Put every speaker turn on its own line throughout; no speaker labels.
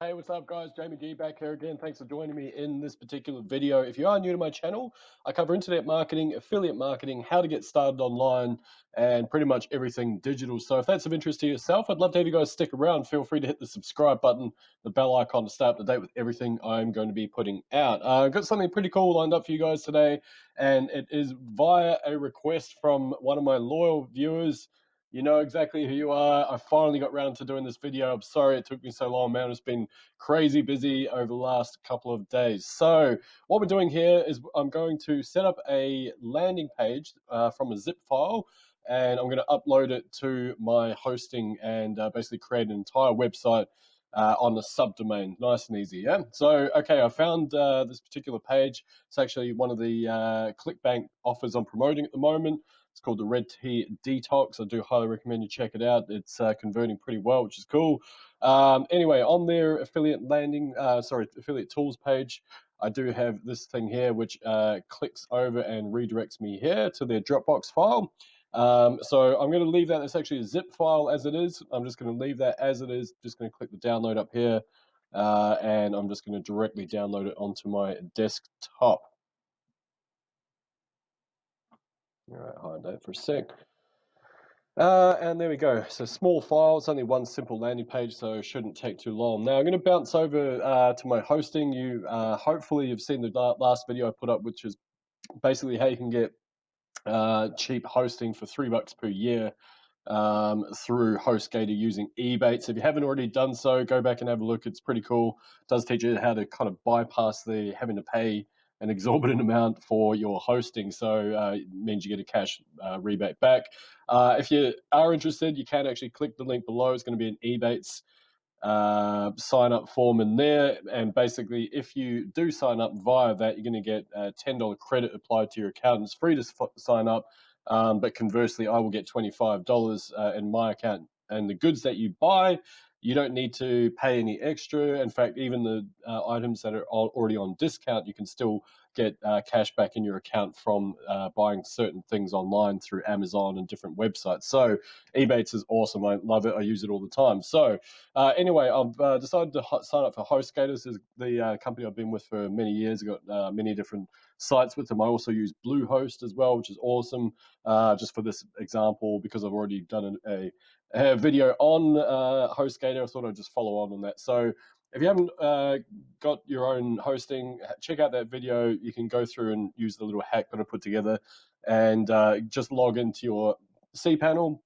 Hey, what's up guys? Jamie G back here again. Thanks for joining me in this particular video. If you are new to my channel, I cover internet marketing, affiliate marketing, how to get started online, and pretty much everything digital. So if that's of interest to yourself, I'd love to have you guys stick around. Feel free to hit the subscribe button, the bell icon to stay up to date with everything I'm going to be putting out. I've got something pretty cool lined up for you guys today, and it is via a request from one of my loyal viewers. You know exactly who you are. I finally got around to doing this video. I'm sorry it took me so long, man. It's been crazy busy over the last couple of days. So what we're doing here is I'm going to set up a landing page from a zip file, and I'm going to upload it to my hosting and basically create an entire website on the subdomain. Nice and easy, yeah? So, okay, I found this particular page. It's actually one of the ClickBank offers I'm promoting at the moment. It's called the Red Tea Detox. I do highly recommend you check it out. It's converting pretty well, which is cool. Anyway, on their affiliate affiliate tools page, I do have this thing here, which clicks over and redirects me here to their Dropbox file. So I'm going to leave that. It's actually a zip file as it is. I'm just going to leave that as it is. Just going to click the download up here, and I'm just going to directly download it onto my desktop. All right, hide that for a sec. And there we go. So small file. It's only one simple landing page, so it shouldn't take too long. Now I'm going to bounce over to my hosting. You hopefully you've seen the last video I put up, which is basically how you can get cheap hosting for $3 per year through HostGator using Ebates. If you haven't already done so, go back and have a look. It's pretty cool. It does teach you how to kind of bypass the having to pay an exorbitant amount for your hosting, so it means you get a cash rebate back. If you are interested, you can actually click the link below. It's going to be an Ebates sign up form in there, and basically if you do sign up via that, you're going to get a $10 credit applied to your account. It's free to sign up, but conversely I will get $25 in my account, and the goods that you buy, you don't need to pay any extra. In fact, even the items that are already on discount, you can still get cash back in your account from buying certain things online through Amazon and different websites. So Ebates is awesome. I love it. I use it all the time. So anyway, I've decided to sign up for HostGator. This is the company I've been with for many years. I've got many different sites with them. I also use Bluehost as well, which is awesome. Just for this example, because I've already done a video on HostGator, I thought I'd just follow on that. So if you haven't got your own hosting, check out that video. You can go through and use the little hack that I put together, and just log into your cPanel.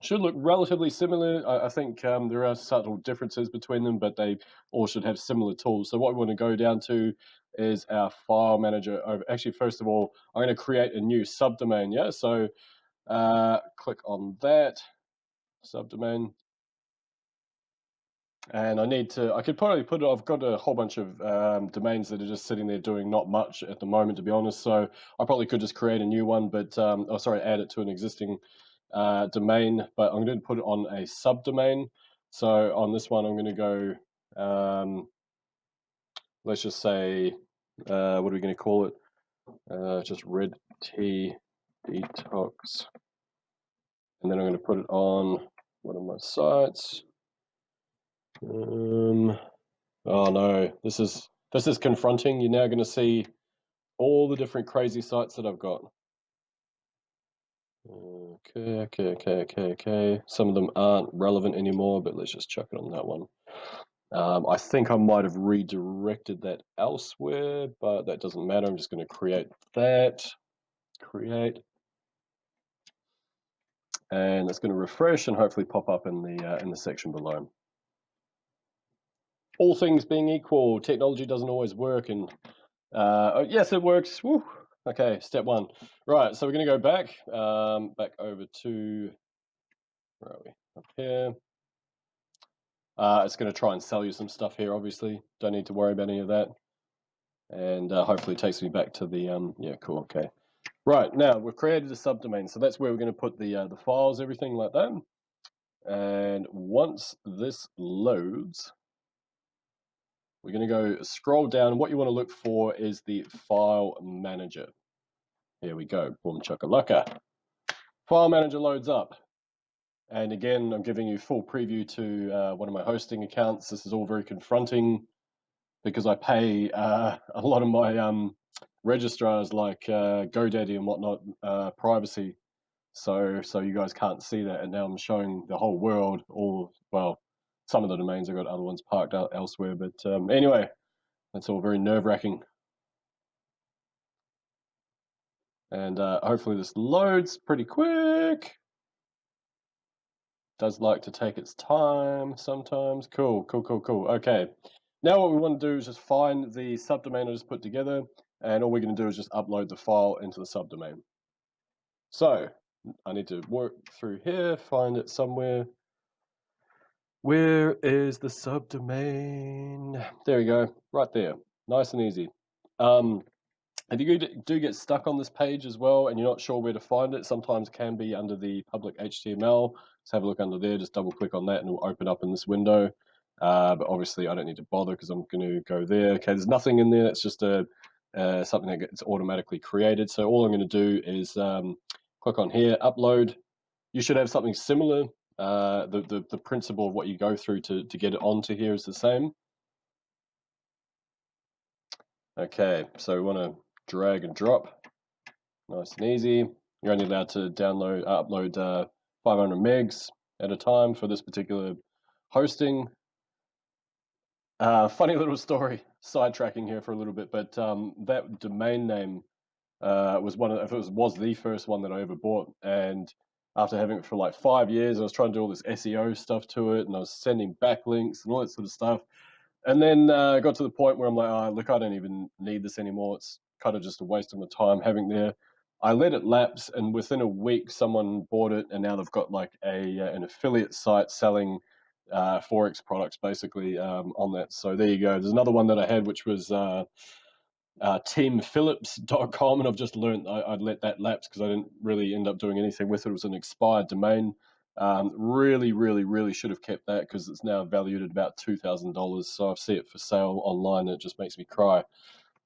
Should look relatively similar. I think there are subtle differences between them, but they all should have similar tools. So what we want to go down to is our file manager. Actually, first of all, I'm going to create a new subdomain. Yeah, so click on that subdomain. And I could probably put it, I've got a whole bunch of domains that are just sitting there doing not much at the moment, to be honest. So I probably could just create a new one, but, add it to an existing domain, but I'm going to put it on a subdomain. So on this one, I'm going to go, let's just say, what are we going to call it? Just Red Tea Detox. And then I'm going to put it on one of my sites. Oh no, this is confronting. You're now going to see all the different crazy sites that I've got. Okay. Some of them aren't relevant anymore, but let's just chuck it on that one. I think I might have redirected that elsewhere, but that doesn't matter. I'm just going to create that. Create. And it's going to refresh and hopefully pop up in the section below. All things being equal, technology doesn't always work, and yes, it works. Woo. Okay, step one. Right, so we're going to go back over to, where are we? Up here. It's going to try and sell you some stuff here, obviously. Don't need to worry about any of that. And hopefully it takes me back to the, yeah, cool, okay. Right, now we've created a subdomain, so that's where we're going to put the files, everything like that. And once this loads, we're going to go scroll down. What you want to look for is the file manager. Here we go. Boom chakalaka. File manager loads up. And again, I'm giving you full preview to one of my hosting accounts. This is all very confronting because I pay a lot of my registrars like GoDaddy and whatnot privacy. So you guys can't see that, and now I'm showing the whole world. Well, some of the domains, I've got other ones parked out elsewhere, but anyway, that's all very nerve-wracking. And hopefully this loads pretty quick. Does like to take its time sometimes. Cool. Okay, now what we want to do is just find the subdomain I just put together, and all we're going to do is just upload the file into the subdomain. So I need to work through here, find it somewhere. Where is the subdomain? There we go, right there. Nice and easy. If you do get stuck on this page as well and you're not sure where to find it, sometimes it can be under the public HTML. Let's have a look under there, just double click on that and it will open up in this window. But obviously I don't need to bother because I'm going to go there. Okay, there's nothing in there, it's just something that gets automatically created. So all I'm going to do is click on here, upload. You should have something similar. The principle of what you go through to get it onto here is the same. Okay, so we want to drag and drop, nice and easy. You're only allowed to upload 500 megs at a time for this particular hosting. Funny little story, sidetracking here for a little bit, but that domain name was was the first one that I ever bought, and after having it for like 5 years, I was trying to do all this SEO stuff to it, and I was sending backlinks and all that sort of stuff. And then I got to the point where I'm like, oh, look, I don't even need this anymore. It's kind of just a waste of my time having there. I let it lapse, and within a week, someone bought it, and now they've got like an affiliate site selling Forex products basically on that. So there you go. There's another one that I had, which was teamphillips.com, and I've just learned I'd let that lapse because I didn't really end up doing anything with it. It was an expired domain. Really should have kept that because it's now valued at about $2,000. So I see it for sale online, and it just makes me cry.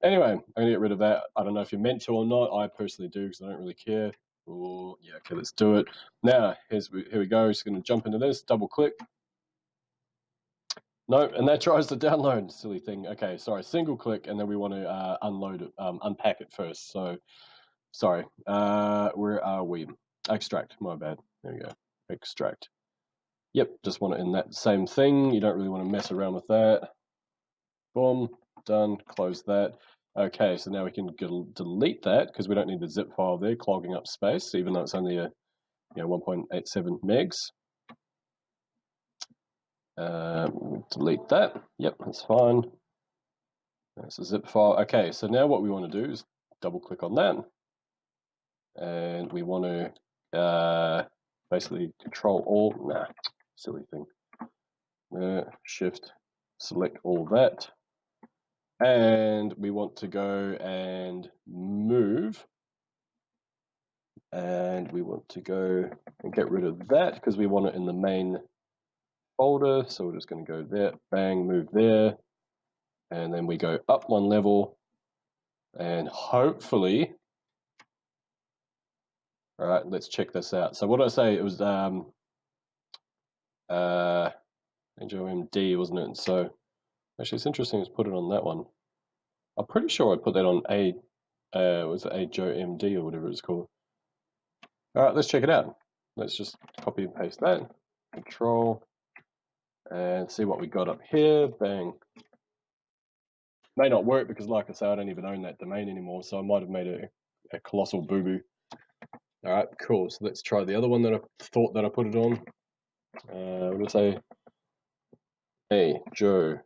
Anyway, I'm gonna get rid of that. I don't know if you're meant to or not. I personally do because I don't really care. Oh, yeah, okay, let's do it. Now, here we go. Just gonna jump into this, double click. Nope, and that tries to download, silly thing. Okay, sorry, single click, and then we want to unload it, unpack it first. So, sorry, where are we? Extract, my bad. There we go, extract. Yep, just want it in that same thing. You don't really want to mess around with that. Boom, done, close that. Okay, so now we can delete that because we don't need the zip file there clogging up space, even though it's only a 1.87 megs. Delete that. Yep, that's fine. That's a zip file. Okay, so now what we want to do is double click on that, and we want to basically control all. Nah, silly thing. Shift, select all that, and we want to go and move, and we want to go and get rid of that because we want it in the main folder. So we're just going to go there, bang, move there, and then we go up one level, and hopefully, all right, let's check this out. So what did I say? It was HOMD, wasn't it? So actually, it's interesting. Let's put it on that one. I'm pretty sure I put that on was it HOMD or whatever it's called. All right, let's check it out. Let's just copy and paste that. Control, and see what we got up here. Bang. May not work because, like I say, I don't even own that domain anymore, so I might have made a colossal boo-boo. All right, cool. So let's try the other one that I thought that I put it on. I'm gonna say JOMD.com.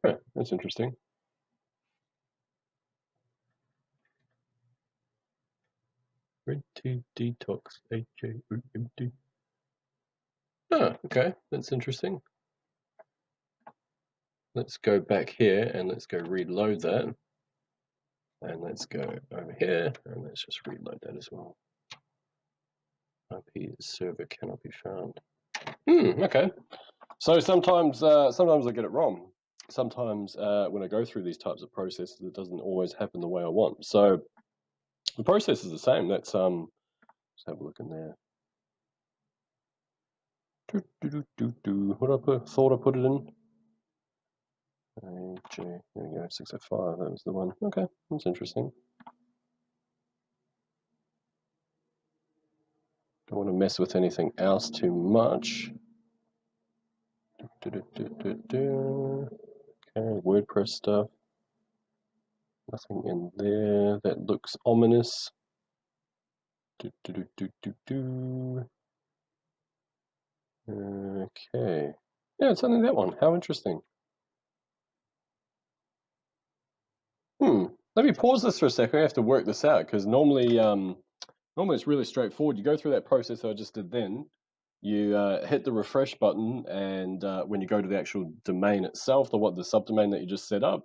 Huh, that's interesting. Red tea detox HJOMD. Oh, okay, that's interesting. Let's go back here and let's go reload that. And let's go over here and let's just reload that as well. IP server cannot be found. Okay. So sometimes I get it wrong. Sometimes when I go through these types of processes, it doesn't always happen the way I want. So The process is the same. Let's have a look in there. What I thought I put it in. There we go, 605. That was the one. Okay, that's interesting. Don't want to mess with anything else too much. Okay, WordPress stuff. Nothing in there that looks ominous. Okay. Yeah, it's only that one. How interesting. Let me pause this for a second. I have to work this out because normally it's really straightforward. You go through that process I just did then. You hit the refresh button, and when you go to the actual domain itself, the subdomain that you just set up,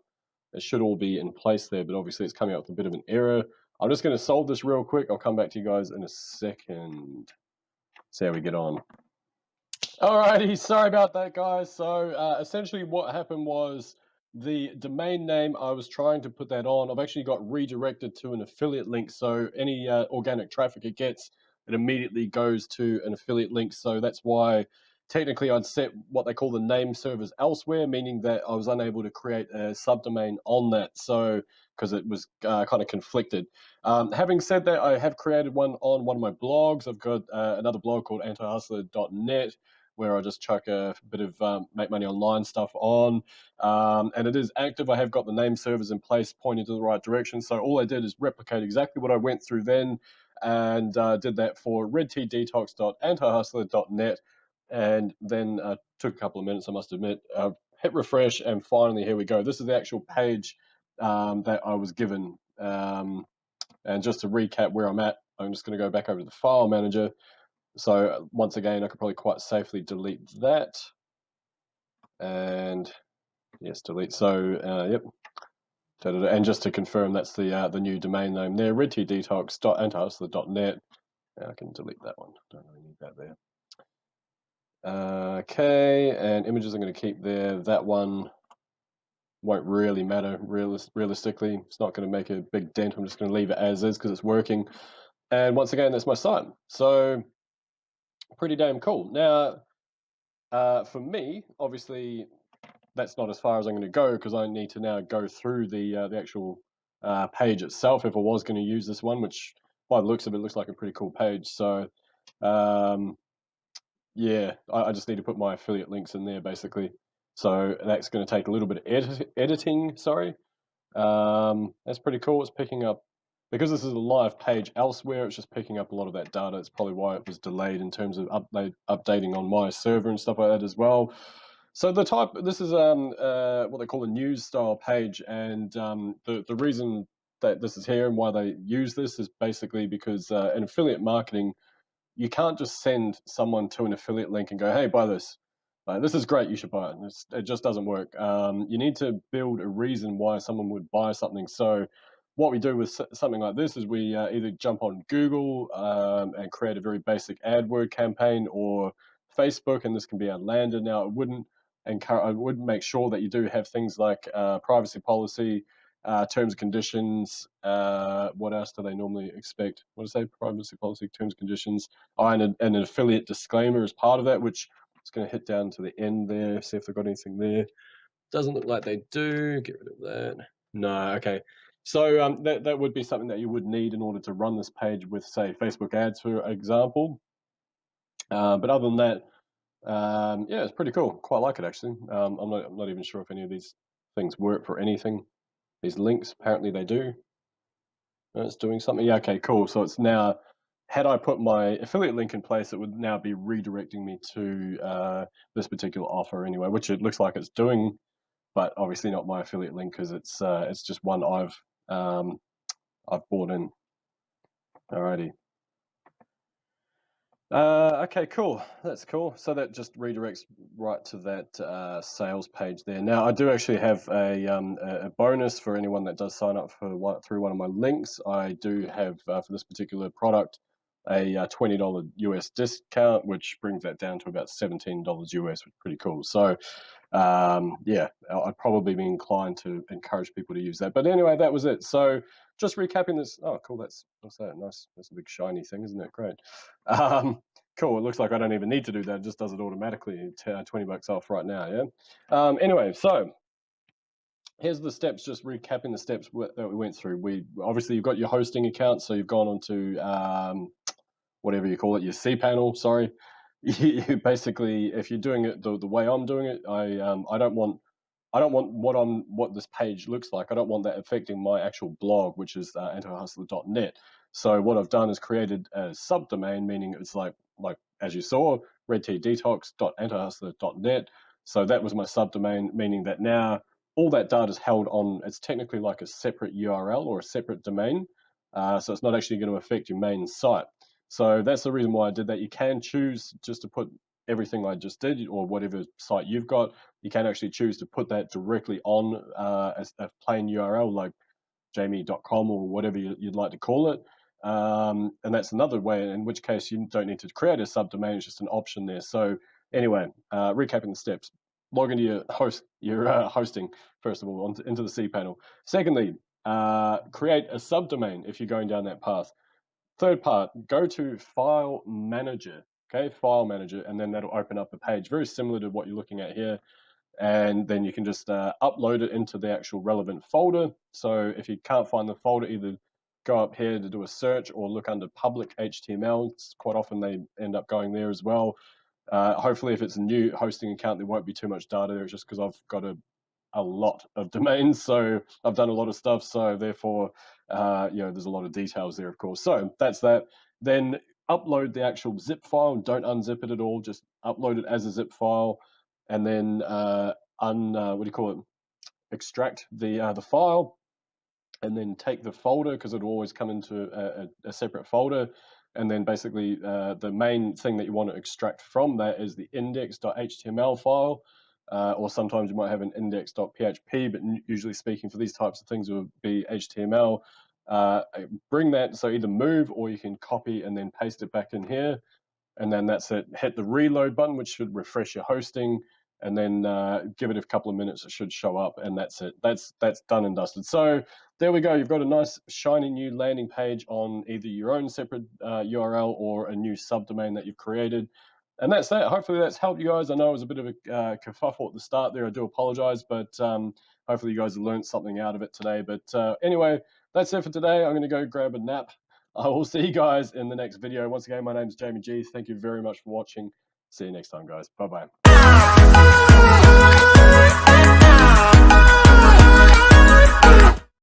it should all be in place there. But obviously, it's coming up with a bit of an error. I'm just going to solve this real quick. I'll come back to you guys in a second. See how we get on. Alrighty, sorry about that, guys. So essentially what happened was the domain name, I was trying to put that on. I've actually got redirected to an affiliate link. So any organic traffic it gets, it immediately goes to an affiliate link. So that's why technically I'd set what they call the name servers elsewhere, meaning that I was unable to create a subdomain on that. So because it was kind of conflicted. Having said that, I have created one on one of my blogs. I've got another blog called antihustler.net, where I just chuck a bit of make money online stuff on. And it is active. I have got the name servers in place pointing to the right direction. So all I did is replicate exactly what I went through then, and did that for redtdetox.antihustler.net. And then took a couple of minutes, I must admit. Hit refresh, and finally, here we go. This is the actual page that I was given. And just to recap where I'm at, I'm just going to go back over to the file manager. So once again, I could probably quite safely delete that. And yes, delete. So yep. And just to confirm, that's the new domain name there, redtdetox.antihustler.net. I can delete that one. Don't really need that there. Okay, and images I'm going to keep there. That one won't really matter realistically. It's not going to make a big dent. I'm just going to leave it as is because it's working. And once again, that's my site. So pretty damn cool. Now, for me, obviously, that's not as far as I'm going to go because I need to now go through the actual page itself if I was going to use this one, which by the looks of it looks like a pretty cool page. So yeah, I just need to put my affiliate links in there basically. So that's going to take a little bit of editing. Sorry. That's pretty cool. It's picking up, because this is a live page elsewhere, it's just picking up a lot of that data. It's probably why it was delayed in terms of updating on my server and stuff like that as well. So this is what they call a news style page, and the reason that this is here and why they use this is basically because in affiliate marketing, you can't just send someone to an affiliate link and go, hey, buy this. This is great, you should buy it. It just doesn't work. You need to build a reason why someone would buy something. So what we do with something like this is we either jump on Google and create a very basic AdWord campaign, or Facebook, and this can be outlanded. Now, I would make sure that you do have things like privacy policy, terms and conditions. What else do they normally expect? What is that? Privacy policy, terms and conditions. And an affiliate disclaimer as part of that, which is going to hit down to the end there, see if they've got anything there. Doesn't look like they do. Get rid of that. No, okay. So that would be something that you would need in order to run this page with, say, Facebook ads, for example. But other than that, yeah, it's pretty cool. Quite like it, actually. I'm not even sure if any of these things work for anything. These links, apparently they do. It's doing something. Yeah, okay, cool. So it's now, had I put my affiliate link in place, it would now be redirecting me to this particular offer anyway, which it looks like it's doing, but obviously not my affiliate link because it's just one I've bought in. Alrighty. Okay, cool. That's cool. So that just redirects right to that sales page there. Now, I do actually have a bonus for anyone that does sign up through one of my links. I do have for this particular product a $20 US discount, which brings that down to about $17 US, which is pretty cool. So yeah, I'd probably be inclined to encourage people to use that. But anyway, that was it. So just recapping this. Oh, cool. What's that? Nice. That's a big shiny thing, isn't it? Great. Cool. It looks like I don't even need to do that. It just does it automatically. $20 off right now. Yeah. Anyway, so here's the steps. Just recapping the steps that we went through. We obviously you've got your hosting account, so you've gone onto whatever you call it, your cPanel. Sorry. You basically, if you're doing it the way I'm doing it, I don't want what this page looks like. I don't want that affecting my actual blog, which is anti-hustler.net. So what I've done is created a subdomain, meaning it's like as you saw, redteadetox.antihustler.net. So that was my subdomain, meaning that now all that data is held on. It's technically like a separate URL or a separate domain. So it's not actually going to affect your main site. So that's the reason why I did that. You can choose just to put everything I just did, or whatever site you've got. You can actually choose to put that directly on as a plain URL like jamie.com or whatever you'd like to call it. And that's another way, in which case you don't need to create a subdomain. It's just an option there. So anyway, recapping the steps. Log into your hosting, first of all, into the cPanel. Secondly, create a subdomain if you're going down that path. Third part, go to File Manager. Okay, File Manager, and then that'll open up a page very similar to what you're looking at here. And then you can just upload it into the actual relevant folder. So if you can't find the folder, either go up here to do a search or look under public HTML. Quite often they end up going there as well. Hopefully if it's a new hosting account, there won't be too much data there. It's just because I've got a lot of domains, so I've done a lot of stuff, so therefore there's a lot of details there, of course. So that's that. Then upload the actual zip file. Don't unzip it at all, just upload it as a zip file, and then extract the file, and then take the folder, because it'll always come into a separate folder. And then basically the main thing that you want to extract from that is the index.html file. Or sometimes you might have an index.php, but usually speaking for these types of things it would be HTML. Bring that, so either move or you can copy and then paste it back in here, and then that's it. Hit the reload button, which should refresh your hosting, and then give it a couple of minutes. It should show up, and that's it. That's done and dusted. So there we go. You've got a nice shiny new landing page on either your own separate URL or a new subdomain that you've created. And that's that. Hopefully that's helped you guys. I know it was a bit of a kerfuffle at the start there. I do apologize, but hopefully you guys have learned something out of it today. But anyway, that's it for today. I'm going to go grab a nap. I will see you guys in the next video. Once again, my name is Jamie G. Thank you very much for watching. See you next time, guys. Bye-bye.